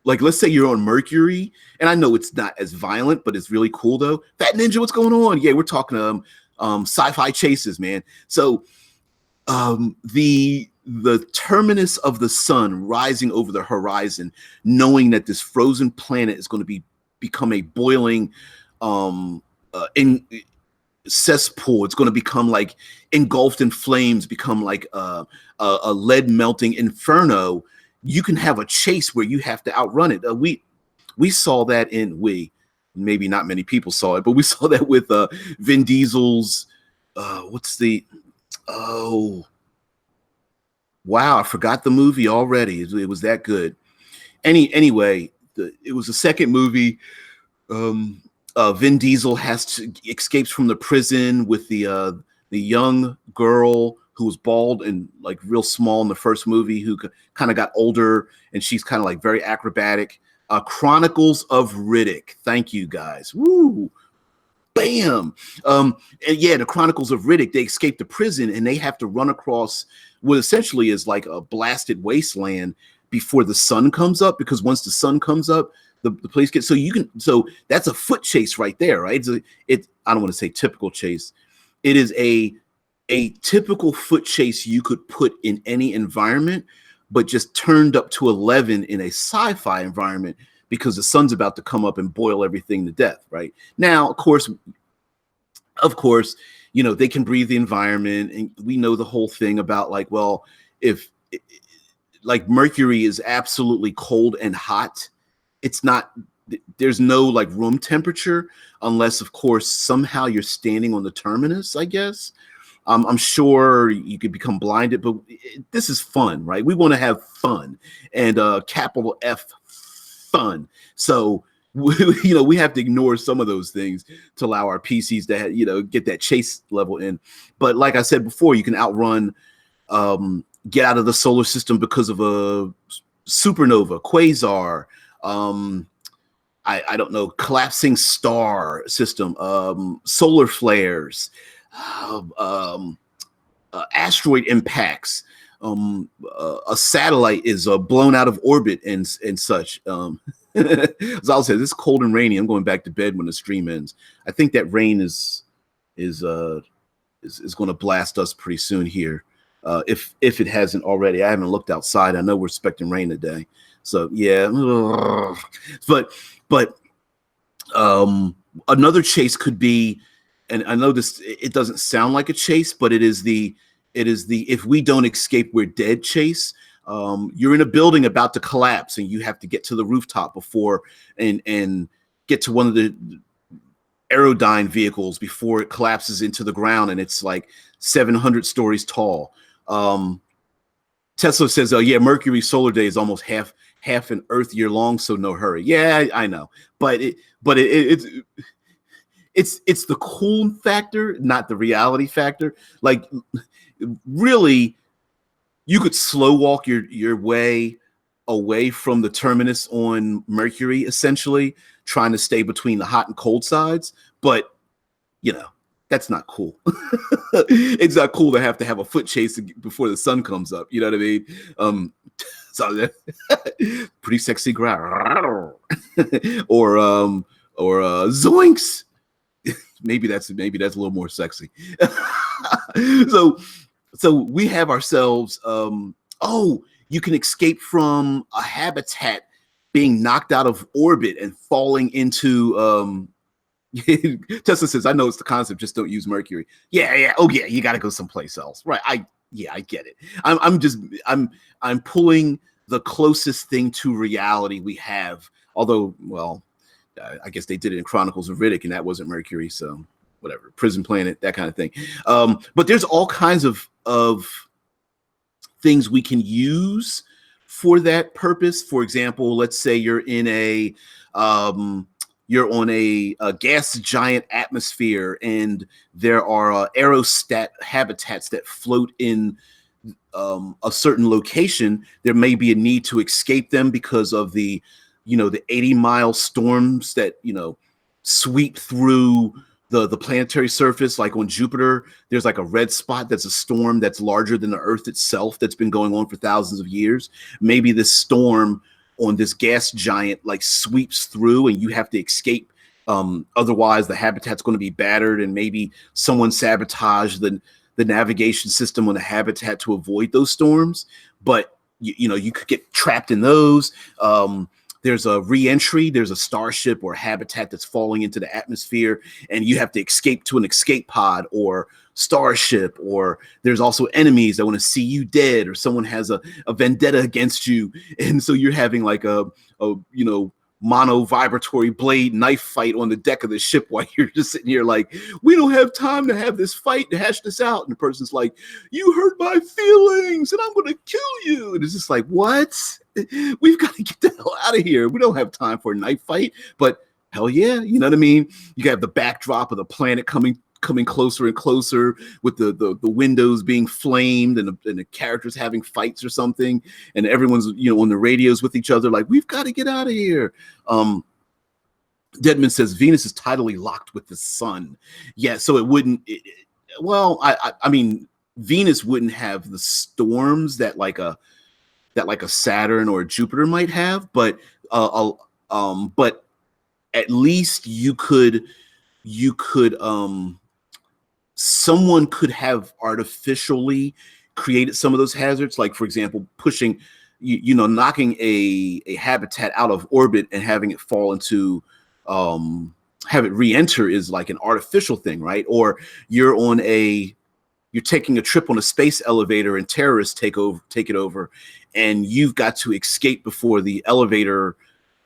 let's say you're on Mercury, and I know it's not as violent, but it's really cool though. Fat Ninja, what's going on? Yeah, we're talking sci-fi chases, man. So the terminus of the sun rising over the horizon, knowing that this frozen planet is going to become a boiling cesspool. It's going to become like engulfed in flames, become like a lead melting inferno. You can have a chase where you have to outrun it. We saw that maybe not many people saw it, but we saw that with Vin Diesel's wow, I forgot the movie already. It was that good. Anyway, it was the second movie. Vin Diesel escapes from the prison with the young girl who was bald and like real small in the first movie, who kind of got older, and she's kind of like very acrobatic. Chronicles of Riddick. Thank you guys. Woo. Bam. And yeah, the Chronicles of Riddick, they escape the prison and they have to run across what essentially is like a blasted wasteland before the sun comes up, because once the sun comes up, the place gets, so that's a foot chase right there, right? I don't want to say typical chase. It is a typical foot chase you could put in any environment, but just turned up to 11 in a sci-fi environment, because the sun's about to come up and boil everything to death, right? Now, of course, they can breathe the environment, and we know the whole thing about like, well, if like Mercury is absolutely cold and hot, there's no like room temperature, unless of course somehow you're standing on the terminus, I guess. I'm sure you could become blinded, but this is fun, right? We want to have fun, and capital F fun. So we have to ignore some of those things to allow our PCs to get that chase level in. But like I said before, you can outrun get out of the solar system because of a supernova, quasar, I don't know, collapsing star system, solar flares, asteroid impacts, a satellite is blown out of orbit and such. As I'll say, this is cold and rainy. I'm going back to bed when the stream ends. I think that rain is going to blast us pretty soon here, if it hasn't already. I haven't looked outside. I know we're expecting rain today, so yeah. But another chase could be, and I know this, it doesn't sound like a chase, but it is the if we don't escape, we're dead chase. You're in a building about to collapse, and you have to get to the rooftop before and get to one of the Aerodyne vehicles before it collapses into the ground, and it's like 700 stories tall. Tesla says, "Oh yeah, Mercury solar day is almost half an Earth year long, so no hurry." Yeah, I know, but it's the cool factor, not the reality factor. Like, really, you could slow walk your way away from the terminus on Mercury, essentially trying to stay between the hot and cold sides, but that's not cool. It's not cool to have a foot chase before the sun comes up. You know what I mean? So that pretty sexy growl. or zoinks. maybe that's a little more sexy. So we have ourselves, you can escape from a habitat being knocked out of orbit and falling into Tesla says, "I know it's the concept, just don't use Mercury." Yeah. Oh yeah, you got to go someplace else, right? I get it. I'm pulling the closest thing to reality we have. Although, well, I guess they did it in Chronicles of Riddick, and that wasn't Mercury, so whatever. Prison Planet, that kind of thing. But there's all kinds of things we can use for that purpose. For example, let's say you're in you're on a gas giant atmosphere, and there are aerostat habitats that float in a certain location. There may be a need to escape them because of the 80-mile storms that sweep through the planetary surface. Like on Jupiter, there's like a red spot that's a storm that's larger than the Earth itself that's been going on for thousands of years. Maybe this storm on this gas giant like sweeps through, and you have to escape. Otherwise, the habitat's going to be battered, and maybe someone sabotaged the navigation system on the habitat to avoid those storms. But you could get trapped in those. There's a re-entry. There's a starship or a habitat that's falling into the atmosphere, and you have to escape to an escape pod or starship. Or there's also enemies that want to see you dead, or someone has a vendetta against you, and so you're having like a mono vibratory blade knife fight on the deck of the ship while you're just sitting here like, we don't have time to have this fight to hash this out. And the person's like, you hurt my feelings and I'm going to kill you. And it's just like, what? We've got to get the hell out of here. We don't have time for a knife fight. But hell yeah, you know what I mean? You got the backdrop of the planet coming closer and closer with the windows being flamed and the characters having fights or something, and everyone's on the radios with each other like, we've got to get out of here. Deadman says Venus is tidally locked with the sun. Yeah, so it wouldn't. I mean, Venus wouldn't have the storms that like a Saturn or a Jupiter might have, but at least you could someone could have artificially created some of those hazards, like for example pushing knocking a habitat out of orbit and having it fall into have it re-enter is like an artificial thing, right? Or you're taking a trip on a space elevator and terrorists take it over, and you've got to escape before the elevator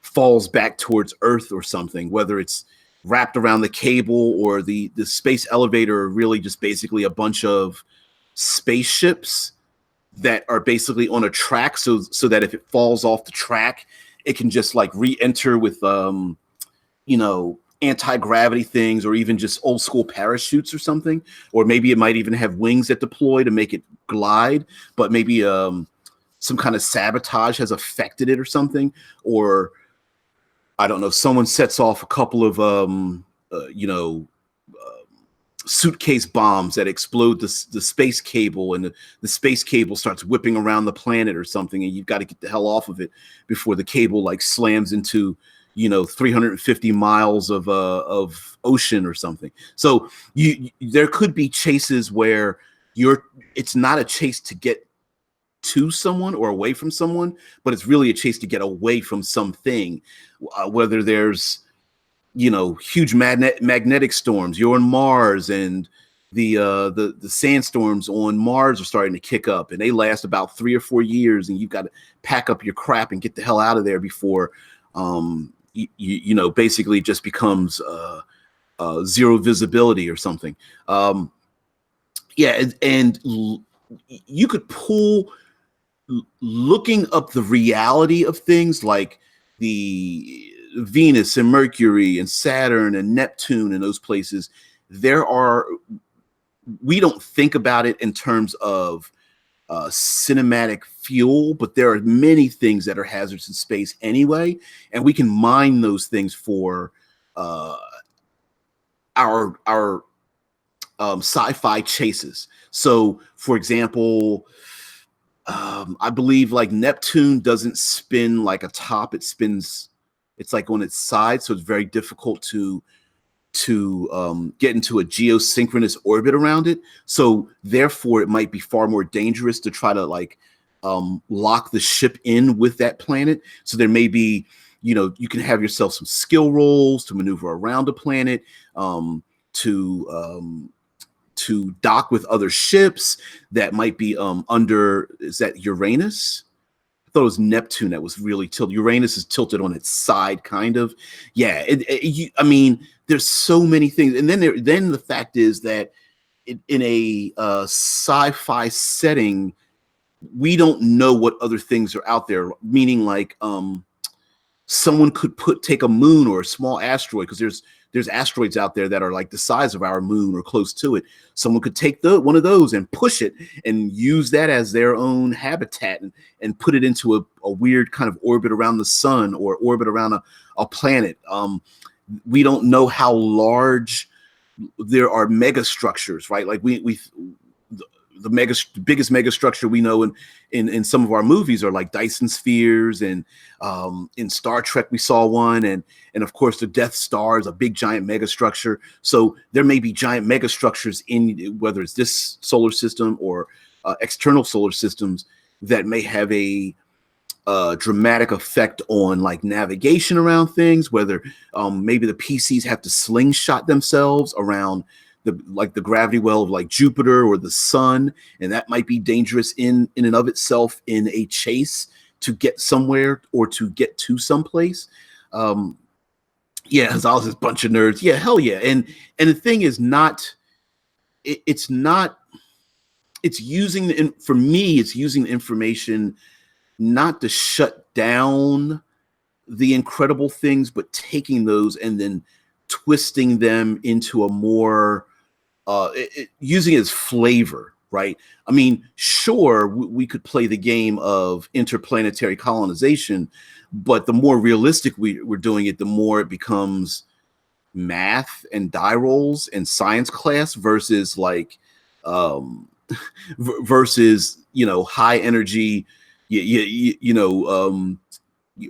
falls back towards Earth or something, whether it's wrapped around the cable or the space elevator are really just basically a bunch of spaceships that are basically on a track, so that if it falls off the track, it can just like re-enter with anti-gravity things, or even just old school parachutes or something. Or maybe it might even have wings that deploy to make it glide, but maybe some kind of sabotage has affected it or something, or I don't know, someone sets off a couple of suitcase bombs that explode the space cable, and the space cable starts whipping around the planet or something, and you've got to get the hell off of it before the cable like slams into 350 miles of ocean or something. So there could be chases where it's not a chase to get to someone or away from someone, but it's really a chase to get away from something, whether there's huge magnetic storms. You're on Mars, and the sandstorms on Mars are starting to kick up, and they last about 3 or 4 years, and you've got to pack up your crap and get the hell out of there before basically just becomes zero visibility or something. And you could pull, looking up the reality of things like the Venus and Mercury and Saturn and Neptune and those places. We don't think about it in terms of cinematic fuel, but there are many things that are hazards in space anyway, and we can mine those things for our sci-fi chases. So, for example, I believe like Neptune doesn't spin like a top; it's like on its side, so it's very difficult to get into a geosynchronous orbit around it. So therefore, it might be far more dangerous to try to like lock the ship in with that planet. So there may be, you can have yourself some skill rolls to maneuver around a planet, to dock with other ships that might be under. Is that Uranus? I thought it was Neptune that was really tilted. Uranus is tilted on its side, kind of. Yeah, I mean, there's so many things, and then the fact is that in a sci-fi setting, we don't know what other things are out there. Meaning, like, someone could take a moon or a small asteroid, because there's asteroids out there that are like the size of our moon or close to it. Someone could take one of those and push it and use that as their own habitat, and put it into a weird kind of orbit around the sun or orbit around a planet. We don't know how large there are megastructures, right? Like the biggest megastructure we know in some of our movies are like Dyson spheres, and in Star Trek we saw one, and of course the Death Star is a big giant megastructure. So there may be giant megastructures in whether it's this solar system or external solar systems that may have a dramatic effect on like navigation around things, whether maybe the PCs have to slingshot themselves around the gravity well of like Jupiter or the sun, and that might be dangerous in and of itself in a chase to get somewhere or to get to someplace. Yeah, Hazal's this bunch of nerds. Yeah, hell yeah. And the thing is it's using for me, it's using the information not to shut down the incredible things, but taking those and then twisting them into a more using it as flavor, right? I mean, sure, we could play the game of interplanetary colonization, but the more realistic we're doing it, the more it becomes math and die rolls and science class versus like versus high energy,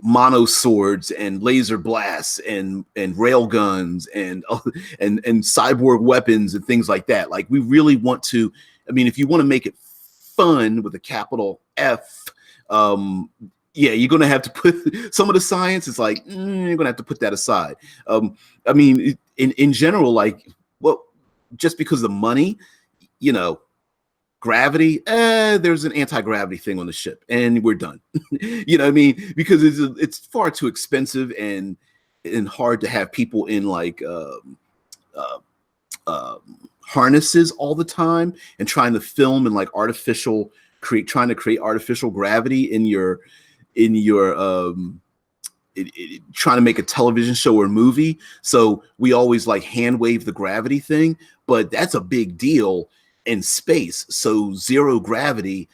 mono swords and laser blasts and rail guns and cyborg weapons and things like that. Like, we really want to, I mean, if you want to make it fun with a capital F, yeah, you're going to have to put some of the science. It's like, you're going to have to put that aside. I mean, in general, like, well, just because of the money, gravity, there's an anti-gravity thing on the ship and we're done. You know what I mean? Because it's far too expensive and hard to have people in like harnesses all the time and trying to film and like trying to create artificial gravity in your trying to make a television show or movie. So we always like hand wave the gravity thing, but that's a big deal. in space. So zero gravity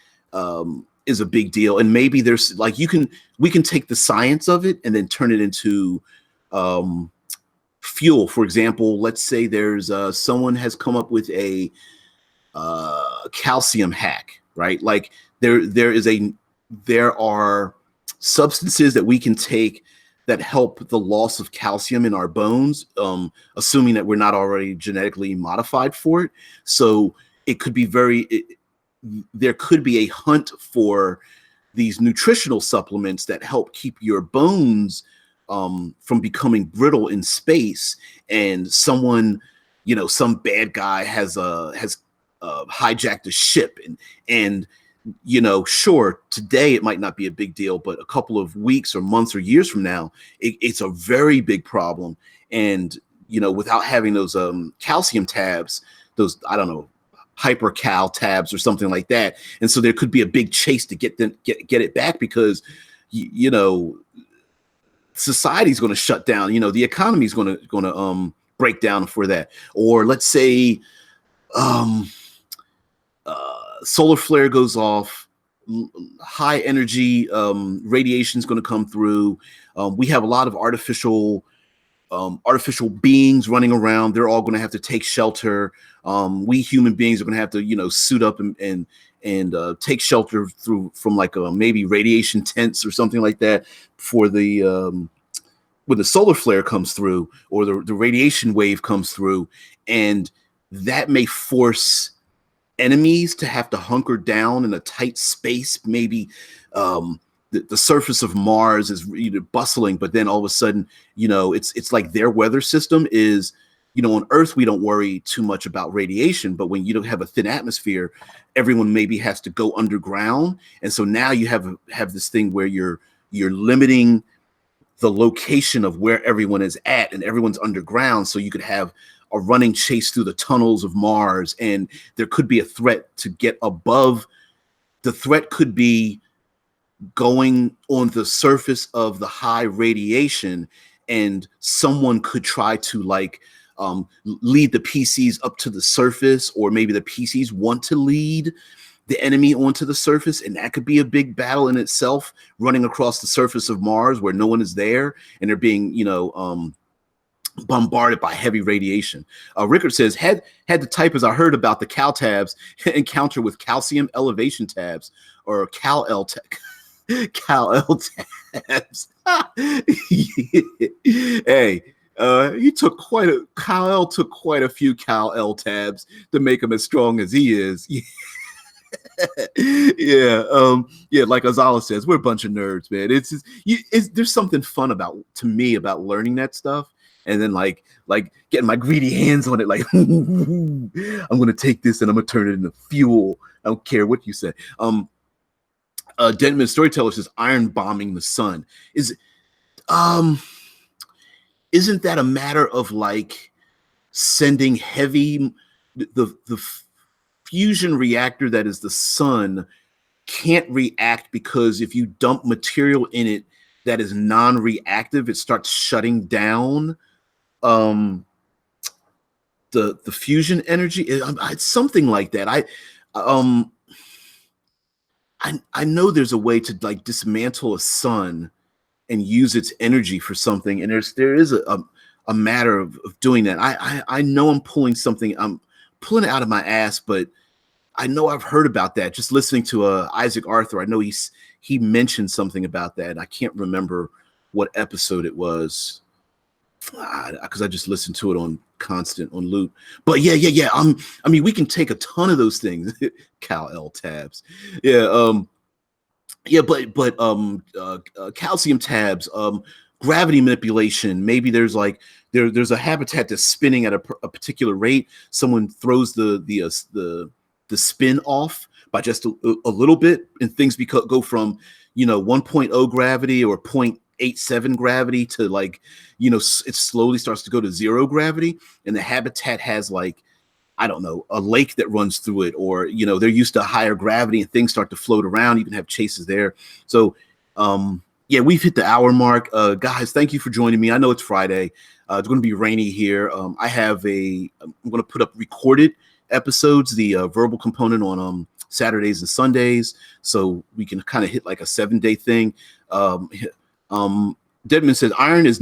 is a big deal. And maybe there's like we can take the science of it and then turn it into fuel. For example, let's say there's someone has come up with a calcium hack, right? Like there are substances that we can take that help the loss of calcium in our bones, assuming that we're not already genetically modified for it. So it could be there could be a hunt for these nutritional supplements that help keep your bones from becoming brittle in space. And someone, some bad guy has hijacked a ship, and sure, today it might not be a big deal, but a couple of weeks or months or years from now, it's a very big problem. And without having those calcium tabs, those, I don't know, hypercal tabs or something like that, and so there could be a big chase to get it back, because society's going to shut down. The economy is going to break down for that. Or let's say solar flare goes off, high energy radiation is going to come through. We have a lot of artificial beings running around. They're all going to have to take shelter. We human beings are going to have to suit up and take shelter from like maybe radiation tents or something like that for the when the solar flare comes through, or the radiation wave comes through, and that may force enemies to have to hunker down in a tight space. Maybe the surface of Mars is bustling, but then all of a sudden, it's like their weather system is, on Earth, we don't worry too much about radiation, but when you don't have a thin atmosphere, everyone maybe has to go underground. And so now you have this thing where you're limiting the location of where everyone is at, and everyone's underground. So you could have a running chase through the tunnels of Mars, and there could be a threat to get above. The threat could be going on the surface of the high radiation, and someone could try to lead the PCs up to the surface, or maybe the PCs want to lead the enemy onto the surface, and that could be a big battle in itself, running across the surface of Mars where no one is there, and they're being bombarded by heavy radiation. Rickard says, had the type as I heard about the cal tabs encounter with calcium elevation tabs, or Cal-L tabs. Hey, Cal-L took quite a few Cal-L tabs to make him as strong as he is. Yeah, like Azala says, we're a bunch of nerds, man. There's something fun about learning that stuff, and then like getting my greedy hands on it, like I'm gonna take this and I'm gonna turn it into fuel. I don't care what you say. Denman Storyteller says iron bombing the sun. Isn't that a matter of like sending heavy the fusion reactor that is the sun can't react, because if you dump material in it that is non-reactive, it starts shutting down the fusion energy. It's something like that. I know there's a way to like dismantle a sun and use its energy for something, and there is a matter of doing that. I know I'm pulling it out of my ass, but I know I've heard about that just listening to Isaac Arthur. I know he mentioned something about that, and I can't remember what episode it was, because I just listened to it on loop. But yeah. I mean, we can take a ton of those things. Cal-L tabs, yeah, but calcium tabs, gravity manipulation. Maybe there's there's a habitat that's spinning at a particular rate. Someone throws the spin off by just a little bit, and things go from 1.0 gravity or 0.87 gravity to it slowly starts to go to zero gravity, and the habitat has I don't know, a lake that runs through it, or they're used to higher gravity and things start to float around. You can have chases there. So yeah, we've hit the hour mark. Guys, thank you for joining me. I know it's Friday. It's going to be rainy here. I'm going to put up recorded episodes, the verbal component on Saturdays and Sundays, so we can kind of hit like a 7-day thing. Deadman says iron is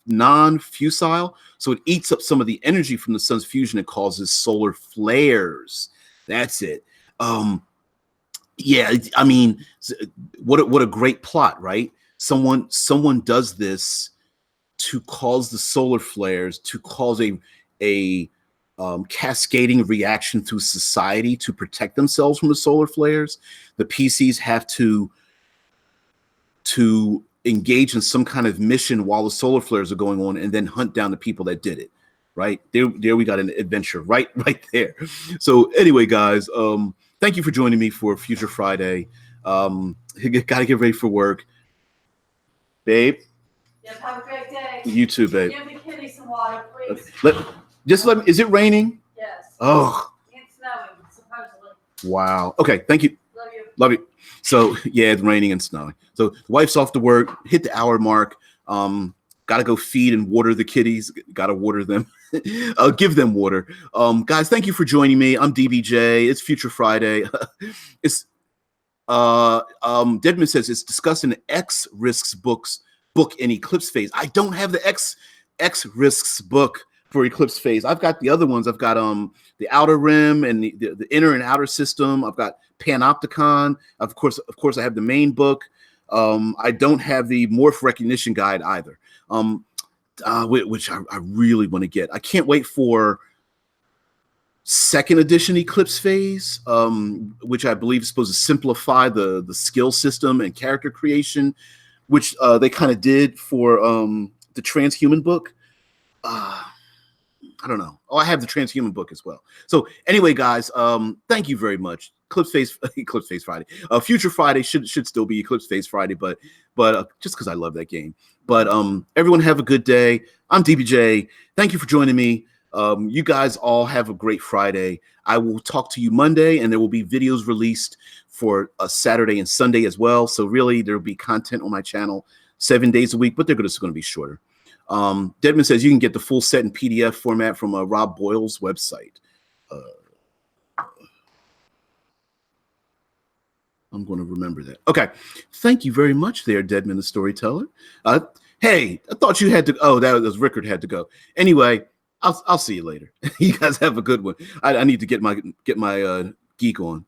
non-fusile, so it eats up some of the energy from the sun's fusion and causes solar flares. That's it. Yeah, I mean, what a great plot, right? Someone does this to cause the solar flares, to cause a cascading reaction through society to protect themselves from the solar flares. The PCs have to engage in some kind of mission while the solar flares are going on, and then hunt down the people that did it. Right there, we got an adventure right there. So anyway, guys, thank you for joining me for Future Friday. Gotta get ready for work, babe. Yep, have a great day. You too, babe. Give the kitty some water, please. Let me. Is it raining? Yes. Oh. It's snowing, supposedly. Wow. Okay. Thank you. Love you. Love you. So yeah, it's raining and snowing. So the wife's off to work. Hit the hour mark. Gotta go feed and water the kitties. Gotta water them. Give them water. Guys, thank you for joining me. I'm DBJ. It's Future Friday. It's Deadman says it's discussed in the X Risks book in Eclipse Phase. I don't have the X Risks book for Eclipse Phase. I've got the other ones. I've got the Outer Rim and the Inner and Outer System. I've got Panopticon. Of course I have the main book. I don't have the Morph Recognition Guide either. Which I really want to get. I can't wait for second edition Eclipse Phase, which I believe is supposed to simplify the skill system and character creation, which they kind of did for the Transhuman book. I don't know. Oh, I have the Transhuman book as well. So anyway, guys, thank you very much. Eclipse Phase Friday. Future Friday should still be Eclipse Phase Friday, but just because I love that game. But everyone have a good day. I'm DBJ. Thank you for joining me. You guys all have a great Friday. I will talk to you Monday, and there will be videos released for a Saturday and Sunday as well. So really, there will be content on my channel 7 days a week, but they're just going to be shorter. Deadman says you can get the full set in PDF format from Rob Boyle's website. I'm going to remember that. Okay. Thank you very much there, Deadman the Storyteller. Hey, I thought you had to. Oh, that was Rickard had to go. Anyway, I'll see you later. You guys have a good one. I need to get my geek on.